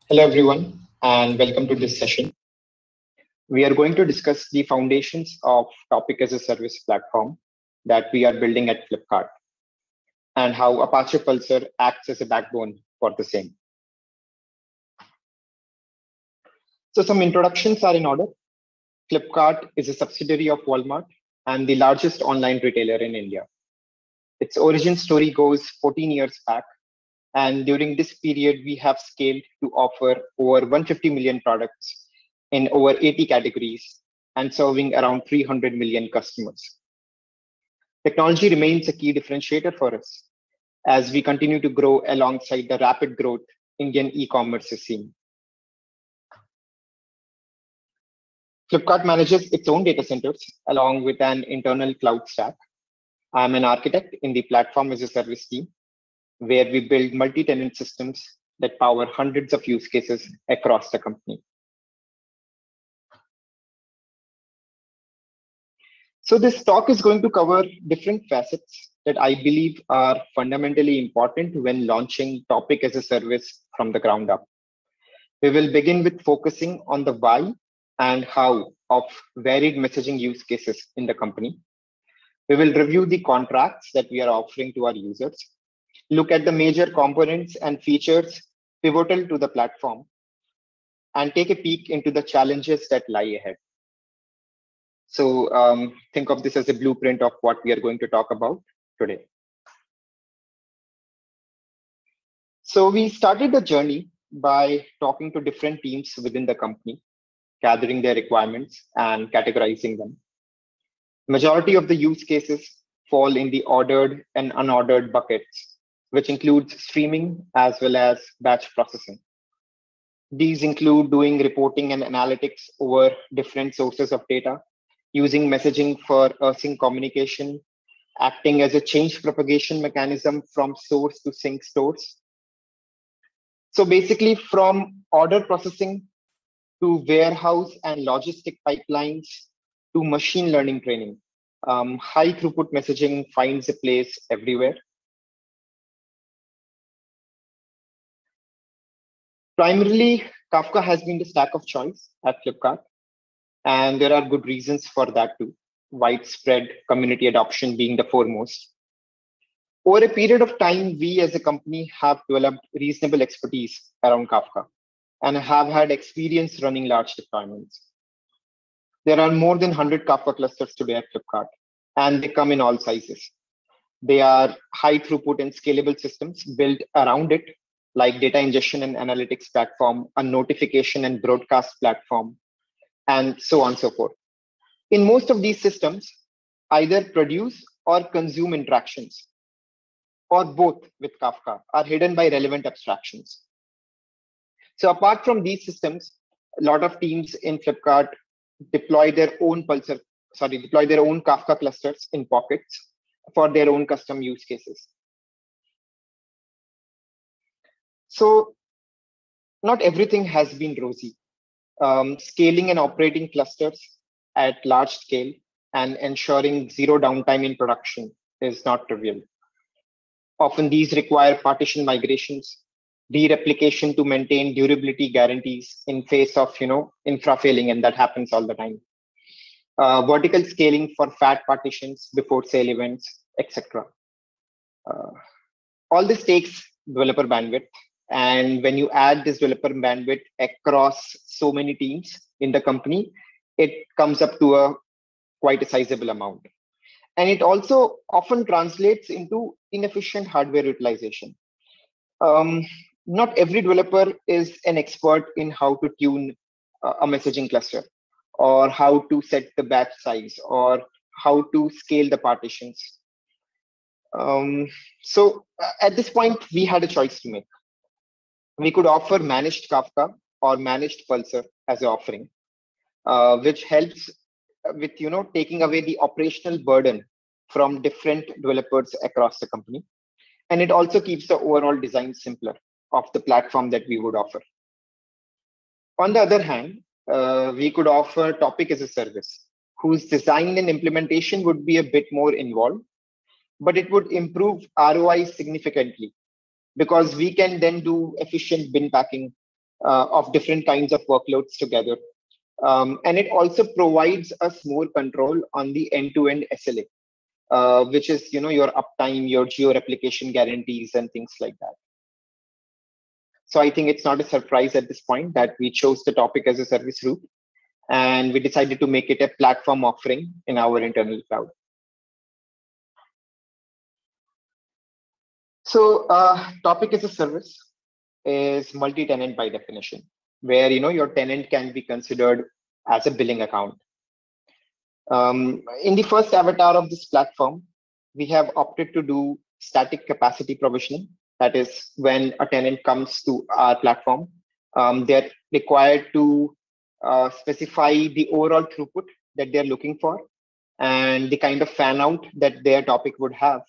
Hello, everyone, and welcome to this session. We are going to discuss the foundations of Topic as a Service platform that we are building at Flipkart and how Apache Pulsar acts as a backbone for the same. So, some introductions are in order. Flipkart is a subsidiary of Walmart and the largest online retailer in India. Its origin story goes 14 years back, and during this period, we have scaled to offer over 150 million products in over 80 categories and serving around 300 million customers. Technology remains a key differentiator for us as we continue to grow alongside the rapid growth Indian e-commerce is seeing. Flipkart manages its own data centers along with an internal cloud stack. I'm an architect in the platform as a service team, where we build multi-tenant systems that power hundreds of use cases across the company. So this talk is going to cover different facets that I believe are fundamentally important when launching Topic as a service from the ground up. We will begin with focusing on the why and how of varied messaging use cases in the company. We will review the contracts that we are offering to our users, look at the major components and features pivotal to the platform, and take a peek into the challenges that lie ahead. So think of this as a blueprint of what we are going to talk about today. So we started the journey by talking to different teams within the company, gathering their requirements and categorizing them. Majority of the use cases fall in the ordered and unordered buckets, which includes streaming as well as batch processing. These include doing reporting and analytics over different sources of data, using messaging for async communication, acting as a change propagation mechanism from source to sync stores. So basically from order processing to warehouse and logistic pipelines to machine learning training, high throughput messaging finds a place everywhere. Primarily, Kafka has been the stack of choice at Flipkart, and there are good reasons for that too. Widespread community adoption being the foremost. Over a period of time, we as a company have developed reasonable expertise around Kafka and have had experience running large deployments. There are more than 100 Kafka clusters today at Flipkart, and they come in all sizes. They are high throughput and scalable systems built around it, like data ingestion and analytics platform, a notification and broadcast platform, and so on and so forth. In most of these systems, either produce or consume interactions, or both with Kafka, are hidden by relevant abstractions. So apart from these systems, a lot of teams in Flipkart deploy their own Kafka clusters in pockets for their own custom use cases. So not everything has been rosy. Scaling and operating clusters at large scale and ensuring zero downtime in production is not trivial. Often these require partition migrations, dereplication to maintain durability guarantees in face of infra failing, and that happens all the time. Vertical scaling for fat partitions before sale events, etc. All this takes developer bandwidth. And when you add this developer bandwidth across so many teams in the company, it comes up to quite a sizable amount. And it also often translates into inefficient hardware utilization. Not every developer is an expert in how to tune a messaging cluster, or how to set the batch size, or how to scale the partitions. So at this point, we had a choice to make. We could offer managed Kafka or managed Pulsar as an offering, which helps with taking away the operational burden from different developers across the company. And it also keeps the overall design simpler of the platform that we would offer. On the other hand, we could offer Topic as a service, whose design and implementation would be a bit more involved, but it would improve ROI significantly because we can then do efficient bin packing, of different kinds of workloads together. And it also provides us more control on the end-to-end SLA, which is your uptime, your geo-replication guarantees, and things like that. So I think it's not a surprise at this point that we chose the topic as a service route, and we decided to make it a platform offering in our internal cloud. So topic as a service is multi-tenant by definition, where your tenant can be considered as a billing account. In the first avatar of this platform, we have opted to do static capacity provisioning. That is, when a tenant comes to our platform, they're required to specify the overall throughput that they're looking for and the kind of fan out that their topic would have,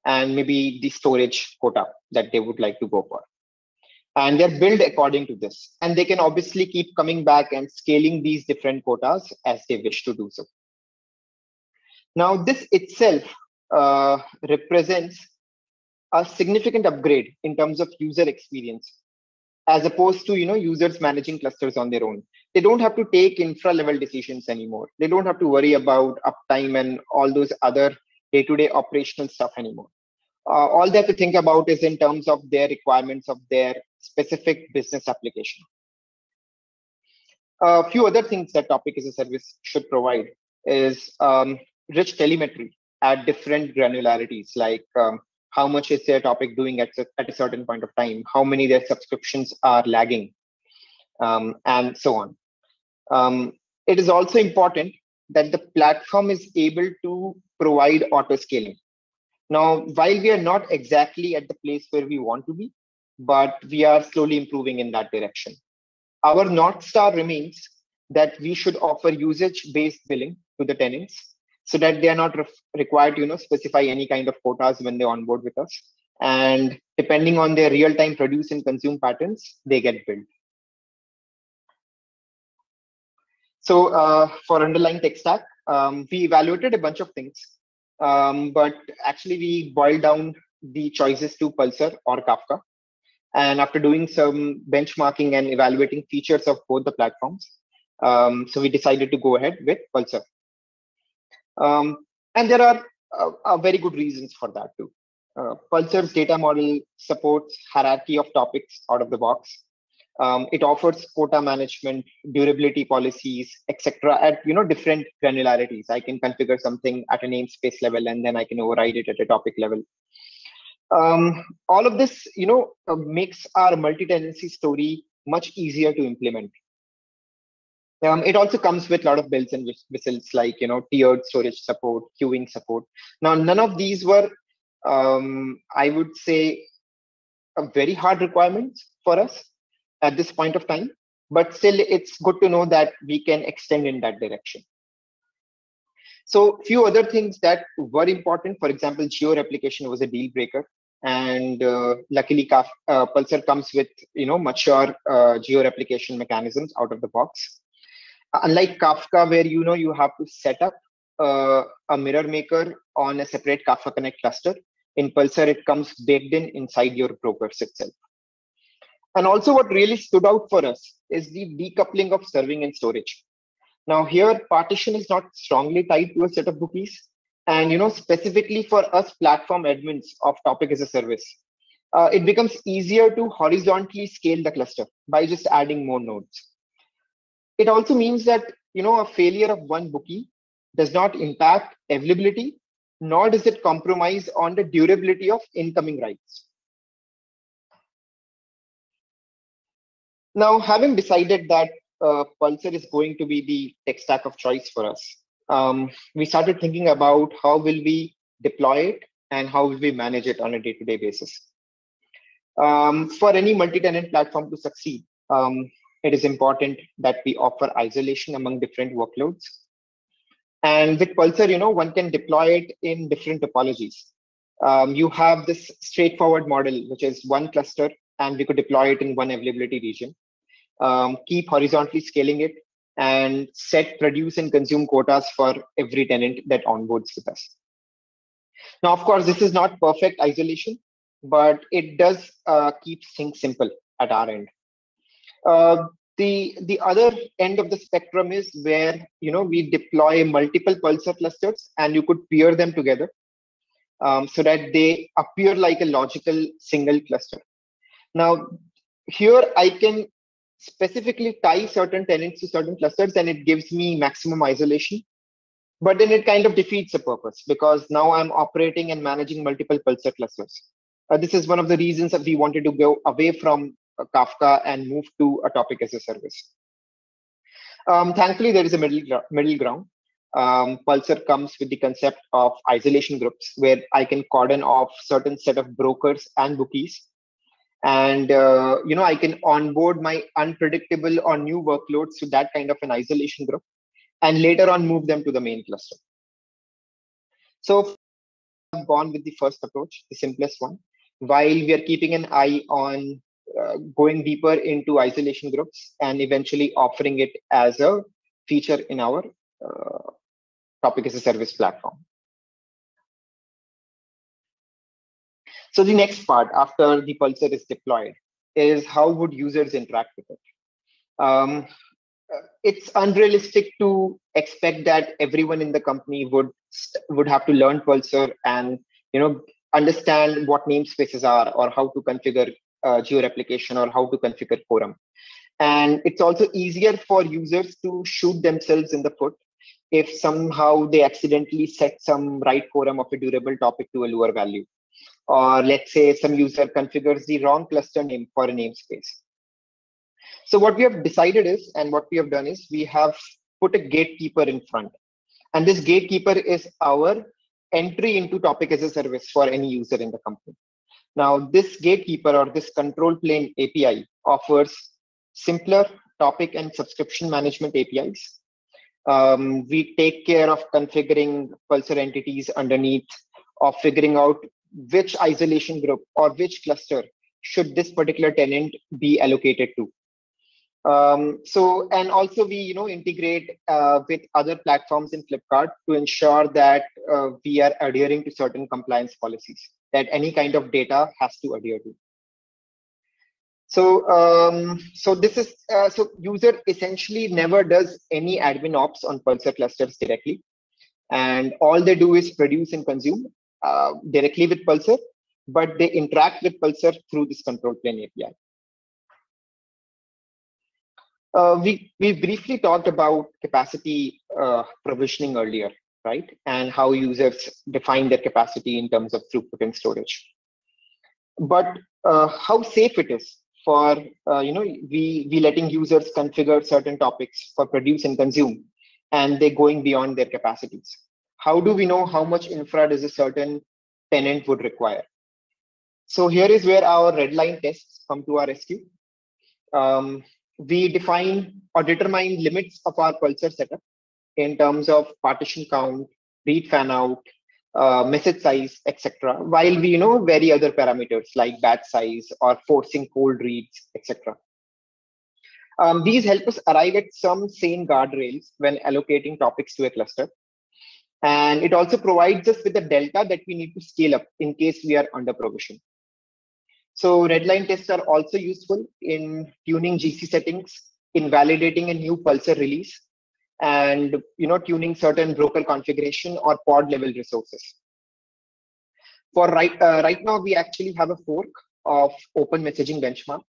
and maybe the storage quota that they would like to go for. And they're billed according to this. And they can obviously keep coming back and scaling these different quotas as they wish to do so. Now, this itself represents a significant upgrade in terms of user experience, as opposed to users managing clusters on their own. They don't have to take infra level decisions anymore. They don't have to worry about uptime and all those other day-to-day operational stuff anymore. All they have to think about is in terms of their requirements of their specific business application. A few other things that topic as a service should provide is rich telemetry at different granularities, like how much is their topic doing at a certain point of time, how many their subscriptions are lagging, and so on. It is also important that the platform is able to provide auto scaling. Now, while we are not exactly at the place where we want to be, but we are slowly improving in that direction. Our North Star remains that we should offer usage-based billing to the tenants so that they are not required to specify any kind of quotas when they onboard with us. And depending on their real-time produce and consume patterns, they get billed. So for underlying tech stack, we evaluated a bunch of things. But actually, we boiled down the choices to Pulsar or Kafka. And after doing some benchmarking and evaluating features of both the platforms, so we decided to go ahead with Pulsar. And there are very good reasons for that too. Pulsar's data model supports hierarchy of topics out of the box. It offers quota management, durability policies, etc. at different granularities. I can configure something at a namespace level, and then I can override it at a topic level. All of this, makes our multi-tenancy story much easier to implement. It also comes with a lot of bells and whistles, like tiered storage support, queuing support. Now, none of these were, I would say, a very hard requirements for us at this point of time, but still it's good to know that we can extend in that direction. So few other things that were important, for example, geo-replication was a deal breaker. And luckily, Pulsar comes with mature geo-replication mechanisms out of the box. Unlike Kafka, where you have to set up a mirror maker on a separate Kafka Connect cluster, in Pulsar it comes baked inside your brokers itself. And also what really stood out for us is the decoupling of serving and storage. Now here, partition is not strongly tied to a set of bookies. And specifically for us platform admins of topic as a service, it becomes easier to horizontally scale the cluster by just adding more nodes. It also means that a failure of one bookie does not impact availability, nor does it compromise on the durability of incoming writes. Now, having decided that Pulsar is going to be the tech stack of choice for us, we started thinking about how will we deploy it and how will we manage it on a day-to-day basis. For any multi-tenant platform to succeed, it is important that we offer isolation among different workloads. And with Pulsar, one can deploy it in different topologies. You have this straightforward model, which is one cluster, and we could deploy it in one availability region. Keep horizontally scaling it, and set produce and consume quotas for every tenant that onboards with us. Now, of course, this is not perfect isolation, but it does keep things simple at our end. The other end of the spectrum is where we deploy multiple Pulsar clusters and you could pair them together so that they appear like a logical single cluster. Now, here I can specifically tie certain tenants to certain clusters and it gives me maximum isolation. But then it kind of defeats the purpose because now I'm operating and managing multiple Pulsar clusters. This is one of the reasons that we wanted to go away from Kafka and move to a topic as a service. Thankfully, there is a middle ground. Pulsar comes with the concept of isolation groups where I can cordon off certain set of brokers and bookies. And I can onboard my unpredictable or new workloads to that kind of an isolation group and later on move them to the main cluster. So I've gone with the first approach, the simplest one, while we are keeping an eye on going deeper into isolation groups and eventually offering it as a feature in our topic as a service platform. So the next part after the Pulsar is deployed is how would users interact with it? It's unrealistic to expect that everyone in the company would have to learn Pulsar and understand what namespaces are or how to configure geo-replication or how to configure quorum. And it's also easier for users to shoot themselves in the foot if somehow they accidentally set some right quorum of a durable topic to a lower value. Or let's say some user configures the wrong cluster name for a namespace. So what we have decided is, and what we have done is, we have put a gatekeeper in front. And this gatekeeper is our entry into topic as a service for any user in the company. Now, this gatekeeper or this control plane API offers simpler topic and subscription management APIs. We take care of configuring Pulsar entities underneath, of figuring out which isolation group or which cluster should this particular tenant be allocated to. And also we integrate with other platforms in Flipkart to ensure that we are adhering to certain compliance policies that any kind of data has to adhere to. So this is so user essentially never does any admin ops on Pulsar clusters directly, and all they do is produce and consume directly with Pulsar, but they interact with Pulsar through this control plane API. We briefly talked about capacity provisioning earlier, right? And how users define their capacity in terms of throughput and storage. But how safe it is for we letting users configure certain topics for produce and consume, and they're going beyond their capacities. How do we know how much infra does a certain tenant would require? So here is where our red line tests come to our rescue. We define or determine limits of our Pulsar setup in terms of partition count, read fan out, message size, etc. While we vary other parameters like batch size or forcing cold reads, etc. These help us arrive at some sane guardrails when allocating topics to a cluster. And it also provides us with the delta that we need to scale up in case we are under provision. So redline tests are also useful in tuning GC settings, in validating a new Pulsar release, and tuning certain broker configuration or pod level resources. For right now, we actually have a fork of Open Messaging Benchmark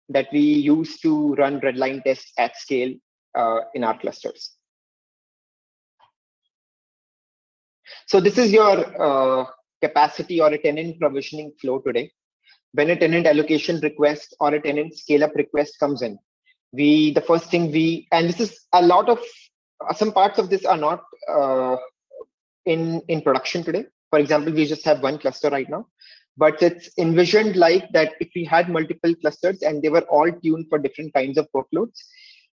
that we use to run redline tests at scale in our clusters. So this is your capacity or a tenant provisioning flow today. When a tenant allocation request or a tenant scale up request comes in, the first thing and this is a lot of some parts of this are not in production today. For example, we just have one cluster right now, but it's envisioned like that if we had multiple clusters and they were all tuned for different kinds of workloads,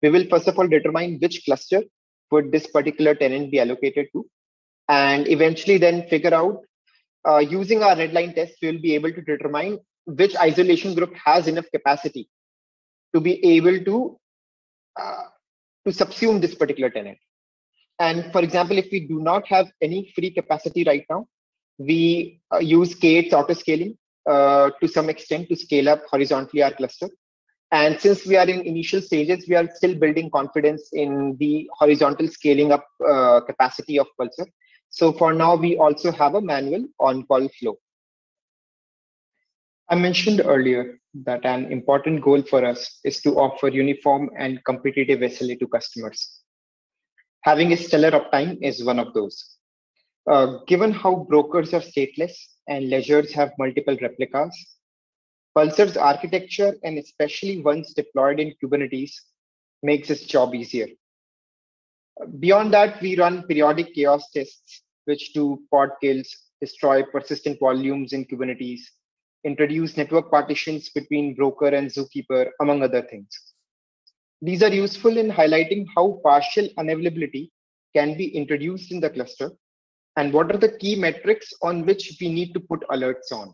we will first of all determine which cluster would this particular tenant be allocated to, and eventually then figure out using our redline test, we will be able to determine which isolation group has enough capacity to be able to subsume this particular tenant. And for example, if we do not have any free capacity right now, we use K8s auto scaling to some extent to scale up horizontally our cluster. And since we are in initial stages, we are still building confidence in the horizontal scaling up capacity of Pulsar. So for now, we also have a manual on-call flow. I mentioned earlier that an important goal for us is to offer uniform and competitive SLA to customers. Having a stellar uptime is one of those. Given how brokers are stateless and ledgers have multiple replicas, Pulsar's architecture, and especially once deployed in Kubernetes, makes its job easier. Beyond that, we run periodic chaos tests, which do pod kills, destroy persistent volumes in Kubernetes, introduce network partitions between broker and zookeeper, among other things. These are useful in highlighting how partial unavailability can be introduced in the cluster and what are the key metrics on which we need to put alerts on.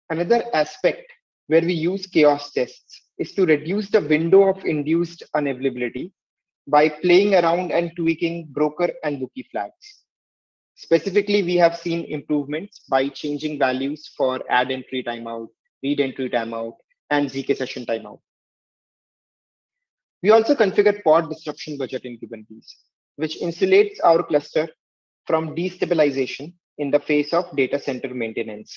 Another aspect where we use chaos tests is to reduce the window of induced unavailability by playing around and tweaking broker and bookie flags. Specifically, we have seen improvements by changing values for add entry timeout, read entry timeout, and ZK session timeout. We also configure pod disruption budget in Kubernetes, which insulates our cluster from destabilization in the face of data center maintenance.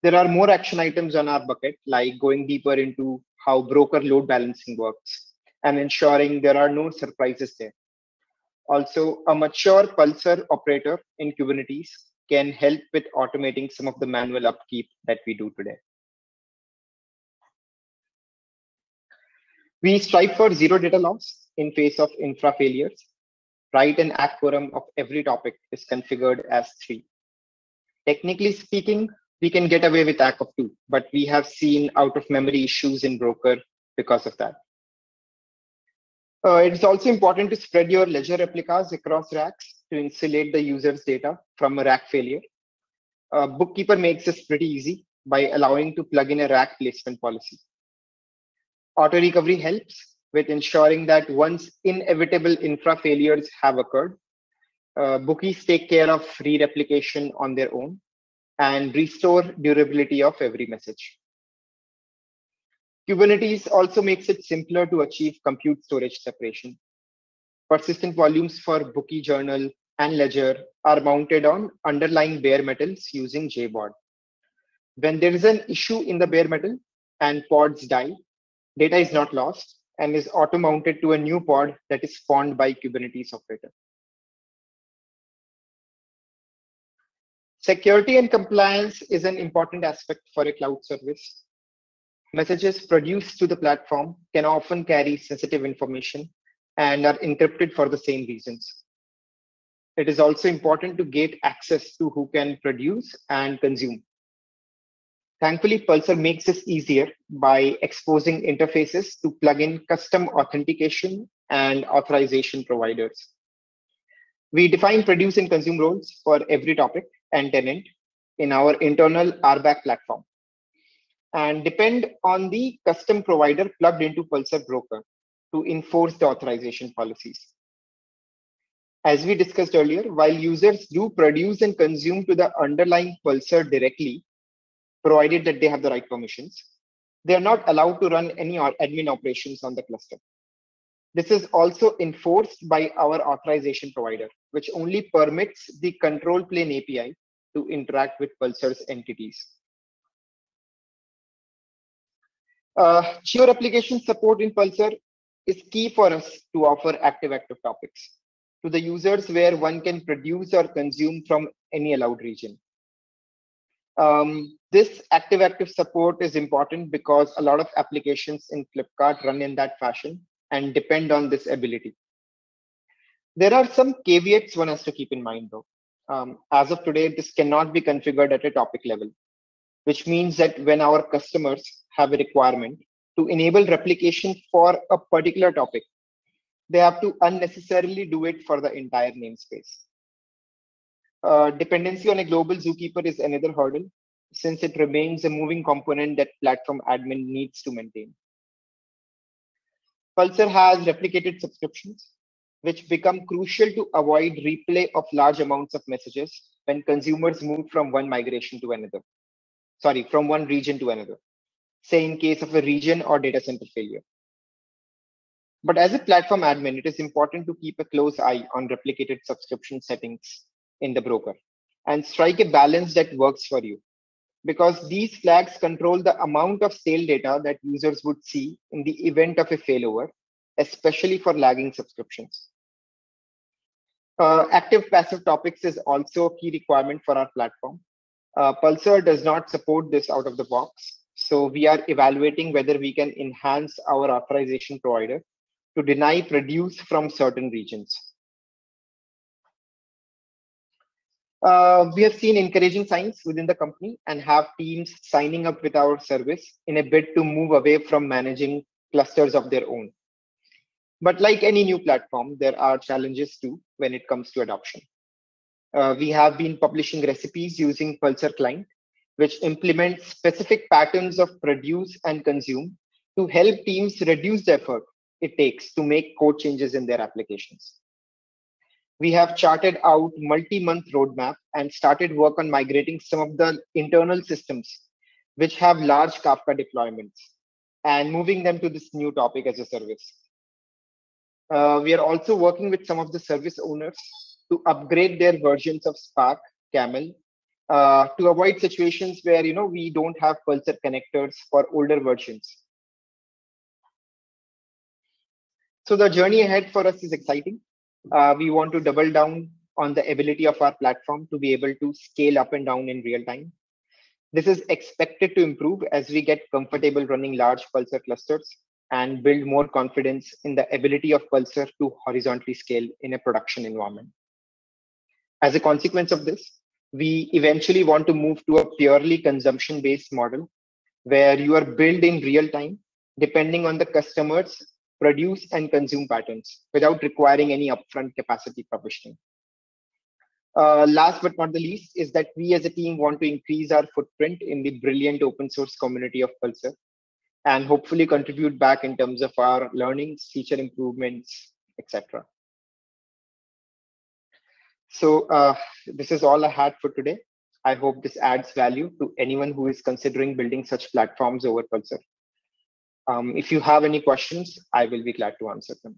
There are more action items on our bucket, like going deeper into how broker load balancing works and ensuring there are no surprises there. Also, a mature Pulsar operator in Kubernetes can help with automating some of the manual upkeep that we do today. We strive for zero data loss in face of infra failures. Write and act quorum of every topic is configured as 3. Technically speaking, we can get away with ACK of 2, but we have seen out of memory issues in broker because of that. It is also important to spread your ledger replicas across racks to insulate the user's data from a rack failure. Bookkeeper makes this pretty easy by allowing to plug in a rack placement policy. Auto recovery helps with ensuring that once inevitable infra failures have occurred, bookies take care of re-replication on their own and restore durability of every message. Kubernetes also makes it simpler to achieve compute storage separation. Persistent volumes for bookie journal and ledger are mounted on underlying bare metals using JBOD. When there is an issue in the bare metal and pods die, data is not lost and is auto-mounted to a new pod that is spawned by Kubernetes operator. Security and compliance is an important aspect for a cloud service. Messages produced to the platform can often carry sensitive information and are encrypted for the same reasons. It is also important to gate access to who can produce and consume. Thankfully, Pulsar makes this easier by exposing interfaces to plug in custom authentication and authorization providers. We define produce and consume roles for every topic and tenant in our internal RBAC platform and depend on the custom provider plugged into Pulsar Broker to enforce the authorization policies. As we discussed earlier, while users do produce and consume to the underlying Pulsar directly, provided that they have the right permissions, they are not allowed to run any admin operations on the cluster. This is also enforced by our authorization provider, which only permits the control plane API to interact with Pulsar's entities. Geo-replication support in Pulsar is key for us to offer active-active topics to the users where one can produce or consume from any allowed region. This active-active support is important because a lot of applications in Flipkart run in that fashion and depend on this ability. There are some caveats one has to keep in mind though. As of today, this cannot be configured at a topic level, which means that when our customers have a requirement to enable replication for a particular topic, they have to unnecessarily do it for the entire namespace. Dependency on a global zookeeper is another hurdle, since it remains a moving component that platform admin needs to maintain. Pulsar has replicated subscriptions, which become crucial to avoid replay of large amounts of messages when consumers move from one migration to another. From one region to another. say in case of a region or data center failure. But as a platform admin, it is important to keep a close eye on replicated subscription settings in the broker and strike a balance that works for you, because these flags control the amount of stale data that users would see in the event of a failover, especially for lagging subscriptions. Active passive topics is also a key requirement for our platform. Pulsar does not support this out of the box, so we are evaluating whether we can enhance our authorization provider to deny produce from certain regions. We have seen encouraging signs within the company and have teams signing up with our service in a bid to move away from managing clusters of their own. But like any new platform, there are challenges too when it comes to adoption. We have been publishing recipes using Pulsar Client, which implements specific patterns of produce and consume to help teams reduce the effort it takes to make code changes in their applications. We have charted out multi-month roadmap and started work on migrating some of the internal systems which have large Kafka deployments and moving them to this new topic as a service. We are also working with some of the service owners to upgrade their versions of Spark, Camel, to avoid situations where we don't have Pulsar connectors for older versions. So the journey ahead for us is exciting. We want to double down on the ability of our platform to be able to scale up and down in real time. This is expected to improve as we get comfortable running large Pulsar clusters and build more confidence in the ability of Pulsar to horizontally scale in a production environment. As a consequence of this, we eventually want to move to a purely consumption-based model where you are billed in real time, depending on the customer's produce and consume patterns without requiring any upfront capacity provisioning. Last but not the least is that we as a team want to increase our footprint in the brilliant open source community of Pulsar and hopefully contribute back in terms of our learnings, feature improvements, etc. So this is all I had for today. I hope this adds value to anyone who is considering building such platforms over Pulsar. If you have any questions, I will be glad to answer them.